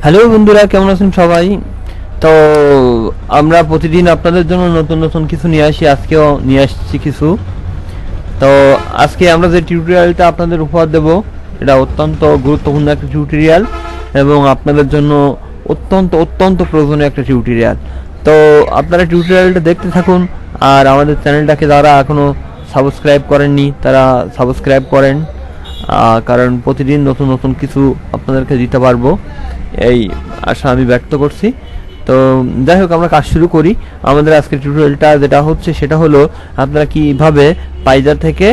Hello বন্ধুরা, কেমন আছেন সবাই? তো আমরা প্রতিদিন আপনাদের জন্য নতুন নতুন কিছু নিয়ে আসি। আজকেও নিয়ে আসছি কিছু। তো আজকে আমরা যে টিউটোরিয়ালটা আপনাদের উপহার দেব, এটা অত্যন্ত গুরুত্বপূর্ণ একটা টিউটোরিয়াল এবং আপনাদের জন্য অত্যন্ত অত্যন্ত প্রয়োজনীয় একটা টিউটোরিয়াল। তো আপনারা টিউটোরিয়ালটা দেখতে থাকুন, আর আমাদের চ্যানেলটাকে যারা এখনও সাবস্ক্রাইব করেননি তারা সাবস্ক্রাইব করেন, কারণ প্রতিদিন নতুন নতুন কিছু আপনাদেরকে দিতে পারবো এই আশা আমি ব্যক্ত করছি। তো যাই হোক, আমরা কাজ শুরু করি। আমাদের আজকের টিউটোরিয়ালটা যেটা হচ্ছে সেটা হলো আপনারা কিভাবে পাইজার থেকে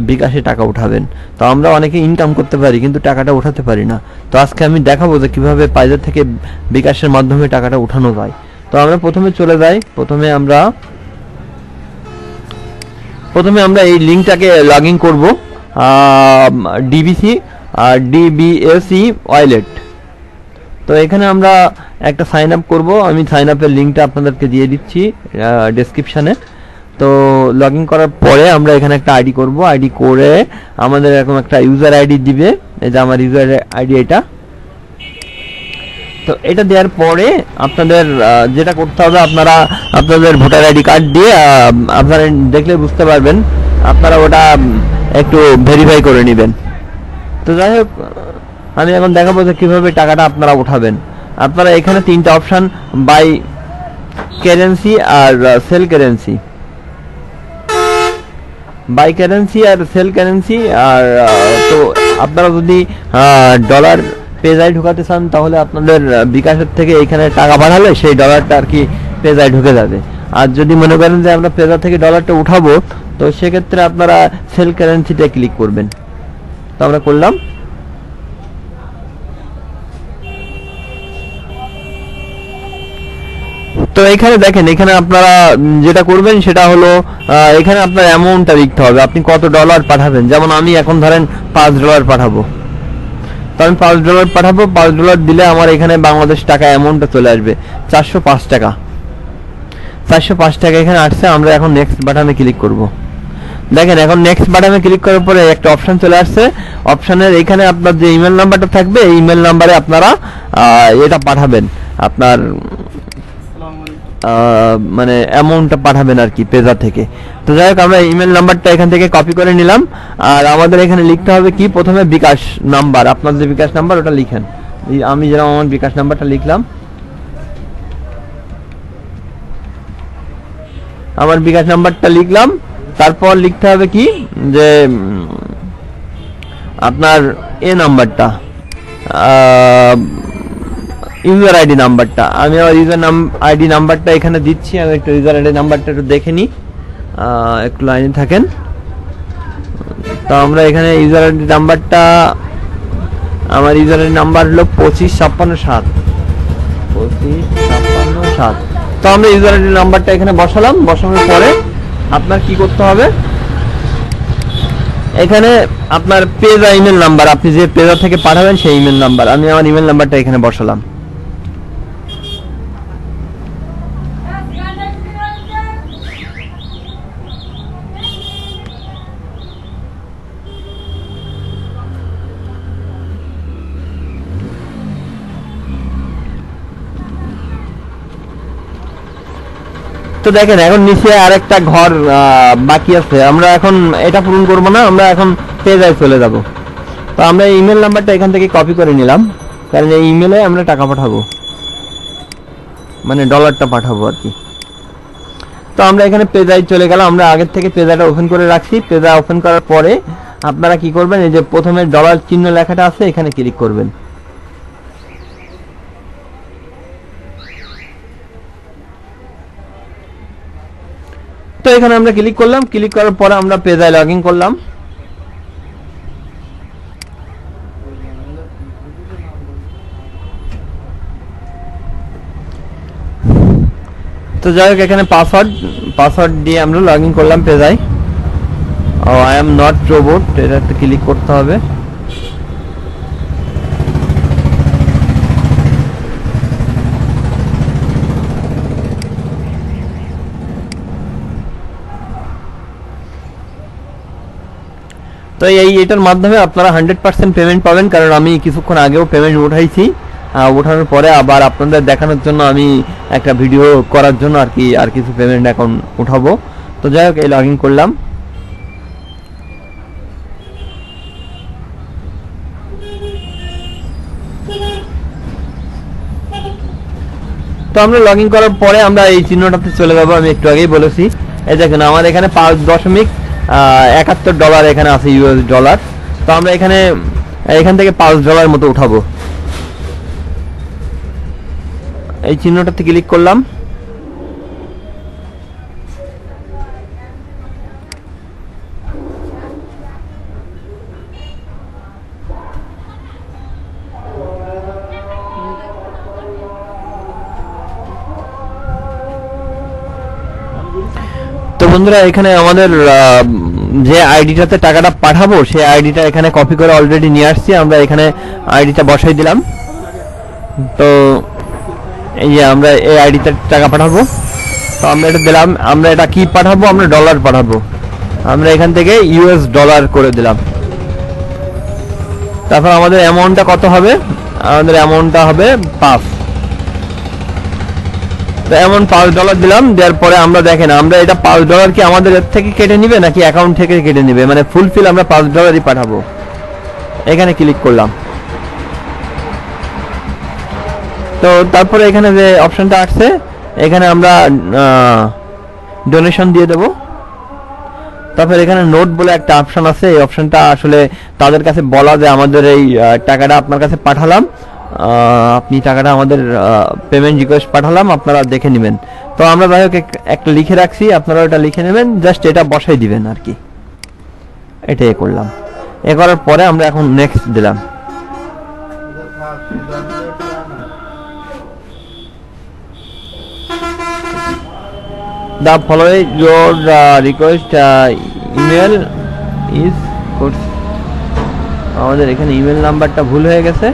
বিকাশে টাকা উঠাবেন। তো আমরা অনেকে ইনকাম করতে পারি কিন্তু টাকাটা উঠাতে পারি না। তো আজকে আমি দেখাবো যে কিভাবে পাইজার থেকে বিকাশের মাধ্যমে টাকাটা উঠানো যায়। তো আমরা প্রথমে চলে যাই। প্রথমে আমরা এই লিঙ্কটাকে লগ ইন করবো, ডিবিসি আর ডিবিএসি ওয়ালেট। তো এখানে আমরা একটা সাইন আপ করবো। আমি সাইন আপের লিঙ্কটা আপনাদেরকে দিয়ে দিচ্ছি ডেসক্রিপশানে। তো লগ ইন করার পরে আমরা এখানে একটা আইডি করব। আইডি করে আমাদের এরকম একটা ইউজার আইডি দিবে। এই যে আমার ইউজার আইডি এটা। তো এটা দেওয়ার পরে আপনাদের যেটা করতে হবে, আপনারা আপনাদের ভোটার আইডি কার্ড দিয়ে আপনারা দেখলে বুঝতে পারবেন, আপনারা ওটা একটু ভেরিফাই করে নেবেন। তো যাই হোক, আমি এখন দেখাবো যে কিভাবে টাকাটা আপনারা উঠাবেন। আপনারা এখানে তিনটা অপশন, বাই কারেন্সি আর সেল কারেন্সি, বাই কারেন্সি আর সেল কারেন্সি। আর তো আপনারা যদি ডলার পেজায় ঢুকাতে চান তাহলে আপনাদের বিকাশের থেকে এখানে টাকা পাঠালে সেই ডলারটা আর কি পেজায় ঢুকে যাবে। আর যদি মনে করেন যে আমরা পেজা থেকে ডলারটা উঠাবো, তো সেক্ষেত্রে আপনারা সেল কারেন্সিতে ক্লিক করবেন। তো আমরা করলাম। তো এখানে দেখেন, এখানে আপনারা যেটা করবেন সেটা হলো এখানে আপনার অ্যামাউন্টটা লিখতে হবে, আপনি কত ডলার পাঠাবেন। যেমন আমি এখন ধরেন $5 পাঠাবো। তো আমি $5 পাঠাবো। $5 দিলে আমার এখানে বাংলাদেশ টাকা অ্যামাউন্টটা চলে আসবে 405 টাকা। 405 টাকা এখানে আসছে। আমরা এখন নেক্সট বাটনে ক্লিক করব। দেখেন, এখন নেক্সট বাটনে ক্লিক করার পরে একটা অপশন চলে আসছে। অপশনের এখানে আপনার যে ইমেল নাম্বারটা থাকবে, এই ইমেল নাম্বারে আপনারা এটা পাঠাবেন, আপনার মানে অ্যামাউন্টটা পাঠাবেন আর কি পেজা থেকে। তো যাই হোক, আমরা ইমেল নাম্বারটা এখান থেকে কপি করে নিলাম। আর আমাদের এখানে লিখতে হবে কি, প্রথমে বিকাশ নাম্বার, আপনার যে বিকাশ নাম্বার ওটা লিখেন। আমি যেরকম আমার বিকাশ নাম্বারটা লিখলাম, আমার বিকাশ নাম্বারটা লিখলাম। তারপর লিখতে হবে কি, যে আপনার এ নাম্বারটা, ইউজার আইডি নাম্বারটা। আমি আমার ইউজার আইডি নাম্বারটা এখানে দিচ্ছি। আমি একটু ইউজার আইডি নাম্বারটা একটু দেখে নিই, একটু লাইনে থাকেন। তো আমরা এখানে ইউজার আইডি নাম্বারটা, আমার ইউজার আইডি নাম্বার হলো 25557। 25557। তো আমরা ইউজার আইডি নাম্বারটা এখানে বসালাম। বসানোর পরে আপনার কি করতে হবে, এখানে আপনার পেজা ইমেল নাম্বার, আপনি যে পেজা থেকে পাঠাবেন সেই ইমেল নাম্বার। আমি আমার ইমেল নাম্বারটা এখানে বসালাম। তো দেখেন, এখন নিচে আরেকটা ঘর বাকি আছে। আমরা এখন এটা পূরণ করব না, আমরা এখন পেজে চলে যাব। তো আমরা ইমেল নাম্বারটা এখান থেকে কপি করে নিলাম, কারণ এই ইমেলে আমরা টাকা পাঠাবো, মানে ডলারটা পাঠাবো আর কি। তো আমরা এখানে পেজায় চলে গেলাম। আমরা আগের থেকে পেজাটা ওপেন করে রাখছি। পেজা ওপেন করার পরে আপনারা কি করবেন, এই যে প্রথমে ডলার চিহ্ন লেখাটা আছে এখানে ক্লিক করবেন। তো এখানে আমরা ক্লিক করলাম। ক্লিক করার পরে আমরা পেজায় লগ ইন করলাম। তো যাই হোক, এখানে পাসওয়ার্ড দিয়ে আমরা লগ ইন করলাম পেজায়। আই এম নট রোবট, এটাতে ক্লিক করতে হবে। তো এটার মাধ্যমে আপনারা 100% পেমেন্ট পাবেন, কারণ আমি কিছুক্ষণ আগেও পেমেন্ট উঠাইছি। ওঠানোর পরে আবার আপনাদের দেখানোর জন্য আমি একটা ভিডিও করার জন্য আর কি আর কিছু পেমেন্ট অ্যাকাউন্ট উঠাবো। তো যাই হোক, এই লগ ইন করলাম। তো আমরা লগ ইন করার পরে আমরা এই চিহ্নটাতে চলে যাবো। আমি একটু আগেই বলেছি, এই দেখেন আমার এখানে $5.71 এখানে আছে, ইউএস ডলার। তো আমরা এখান থেকে $5 মতো উঠাবো। এই চিহ্নটাতে ক্লিক করলাম। তো বন্ধুরা, এখানে আমাদের যে আইডিটাতে টাকাটা পাঠাবো সেই আইডিটা এখানে কপি করে অলরেডি নিয়ে আসছি। আমরা এখানে আইডিটা বসাই দিলাম। তো এই যে আমরা এই আইডিতে টাকা পাঠাবো। তো আমরা এটা দিলাম। আমরা এটা কি পাঠাবো? আমরা ডলার পাঠাবো। আমরা এখান থেকে ইউএস ডলার করে দিলাম। তারপর আমাদের অ্যামাউন্টটা কত হবে? আমাদের অ্যামাউন্টটা হবে 5। তো এমন $5 দিলাম। দেওয়ার পরে আমরা দেখেন, আমরা এটা $5 কি আমাদের এর থেকে কেটে নিবে নাকি অ্যাকাউন্ট থেকে কেটে নিবে, মানে ফুলফিল আমরা $5 পাঠাবো। এখানে ক্লিক করলাম। তো তারপরে এখানে যে অপশনটা আসছে, এখানে আমরা ডোনেশন দিয়ে দেব। তারপর এখানে নোট বলে একটা অপশন আছে। এই অপশনটা আসলে তাদের কাছে বলা যে আমাদের এই টাকাটা আপনার কাছে পাঠালাম, আপনি টাকাটা আমাদের পেমেন্ট রিকোয়েস্ট পাঠালাম, আপনারা দেখে নেবেন। তো আমরা যাই হোক একটা লিখে রাখছি, আপনারা এটা লিখে নেবেন, জাস্ট এটা বসাই দিবেন আর কি। এটাই করলাম। এ করার পরে আমরা এখন নেক্সট দিলাম। The following your request email is good. আমাদের এখানে ইমেল নাম্বারটা ভুল হয়ে গেছে।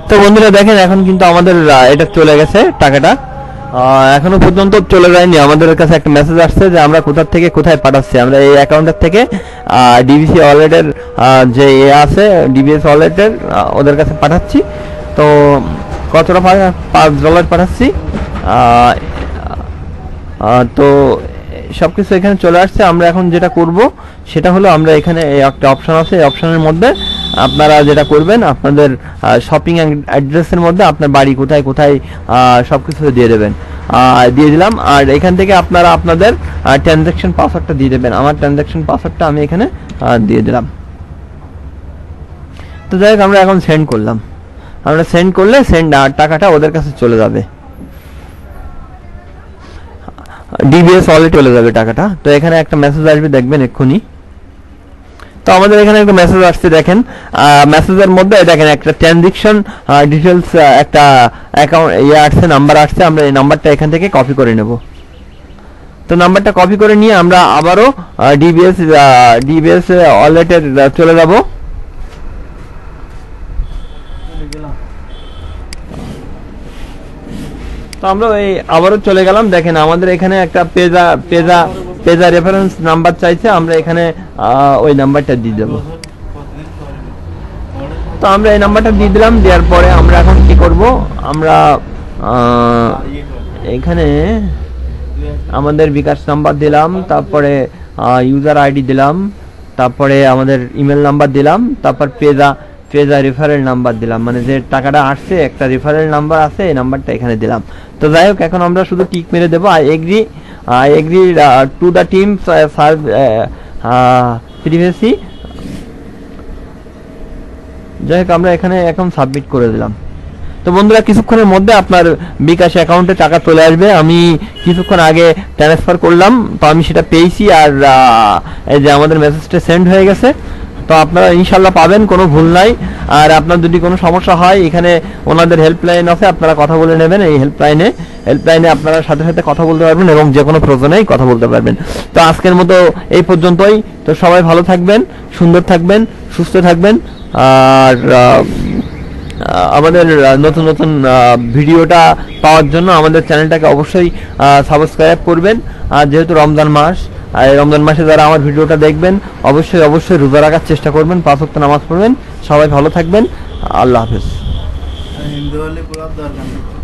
তো বন্ধুরা দেখেন, এখন কিন্তু আমাদের এটা চলে গেছে টাকাটা। এখনো পর্যন্ত চলে যায়নি। আমাদের কাছে একটা মেসেজ আসছে যে আমরা কোথা থেকে কোথায় পাঠাচ্ছি। আমরা এই অ্যাকাউন্টের থেকে ডিবিসি ওয়ালেটের যে আছে, ডিবিএস ওয়ালেটের ওদের কাছে পাঠাচ্ছি। তো কতটা $5 পাঠাচ্ছি। তো সবকিছু এখানে চলে আসছে। আমরা এখন যেটা করব সেটা হলো, আমরা এখানে একটা অপশন আছে, এই অপশনের মধ্যে আপনারা যেটা করবেন, আপনাদের শপিং অ্যাড্রেসের মধ্যে আপনার বাড়ি কোথায় কোথায় সবকিছু দিয়ে দেবেন। দিয়ে দিলাম। আর এখান থেকে আপনারা আপনাদের ট্রানজ্যাকশন পাসওয়ার্ডটা দিয়ে দেবেন। আমার ট্রানজ্যাকশন পাসওয়ার্ডটা আমি এখানে দিয়ে দিলাম। তো যাই হোক, আমরা এখন সেন্ড করলাম। আমরা সেন্ড করলে টাকাটা ওদের কাছে চলে যাবে, ডিবিএস ওয়ালেট চলে যাবে টাকাটা। তো এখানে একটা মেসেজ আসবে, দেখবেন এক্ষুনি। তো আমাদের এখানে একটা মেসেজ আসছে, দেখেন মেসেজের মধ্যে দেখেন একটা ট্রানজ্যাকশন ডিটেলস একটা অ্যাকাউন্ট আসছে, নাম্বার আসছে। আমরা এই নাম্বারটা এখান থেকে কপি করে নেব। তো নাম্বারটা কপি করে নিয়ে আমরা আবারও ডিবিএস ওয়ালেটের চলে যাব। তো আমরা এই আবারও চলে গেলাম। দেখেন আমাদের এখানে একটা পেজা রেফারেন্স নাম্বার চাইছে। আমরা এখানে ওই নাম্বারটা দিয়ে দেব। তো আমরা এই নাম্বারটা দিয়ে দিলাম। দেওয়ার পরে আমরা এখন কি করব, আমরা এখানে আমাদের বিকাশ নাম্বার দিলাম, তারপরে ইউজার আইডি দিলাম, তারপরে আমাদের ইমেল নাম্বার দিলাম, তারপর পেজা রেফারেল নাম্বার দিলাম, মানে যে টাকাটা আসছে একটা রেফারেল নাম্বার আছে, এই নাম্বারটা এখানে দিলাম। তো যাই হোক, এখন আমরা শুধু টিক মেরে দেবো, I agree to the team serve previously. যাই হোক, আমরা এখানে এখন সাবমিট করে দিলাম। তো বন্ধুরা, কিছুক্ষণের মধ্যে আপনার বিকাশ অ্যাকাউন্টে টাকা চলে আসবে। আমি কিছুক্ষণ আগে ট্রান্সফার করলাম, তো আমি সেটা পেয়েছি। আর এই যে আমাদের মেসেজটা সেন্ড হয়ে গেছে। তো আপনারা ইনশাল্লাহ পাবেন, কোনো ভুল নাই। আর আপনার যদি কোনো সমস্যা হয় এখানে ওনাদের হেল্পলাইন আছে, আপনারা কথা বলে নেবেন। এই হেল্পলাইনে আপনারা সাথে সাথে কথা বলতে পারবেন এবং যে কোনো প্রয়োজনেই কথা বলতে পারবেন। তো আজকের মতো এই পর্যন্তই। তো সবাই ভালো থাকবেন, সুন্দর থাকবেন, সুস্থ থাকবেন। আর আমাদের নতুন নতুন ভিডিওটা পাওয়ার জন্য আমাদের চ্যানেলটাকে অবশ্যই সাবস্ক্রাইব করবেন। আর যেহেতু রমজান মাস, আর এই রমজান মাসে যারা আমার ভিডিওটা দেখবেন অবশ্যই রোজা রাখার চেষ্টা করবেন, 5 ওয়াক্ত নামাজ পড়বেন। সবাই ভালো থাকবেন, আল্লাহ হাফেজ। হিন্দু হলে পুরো দরকার নেই।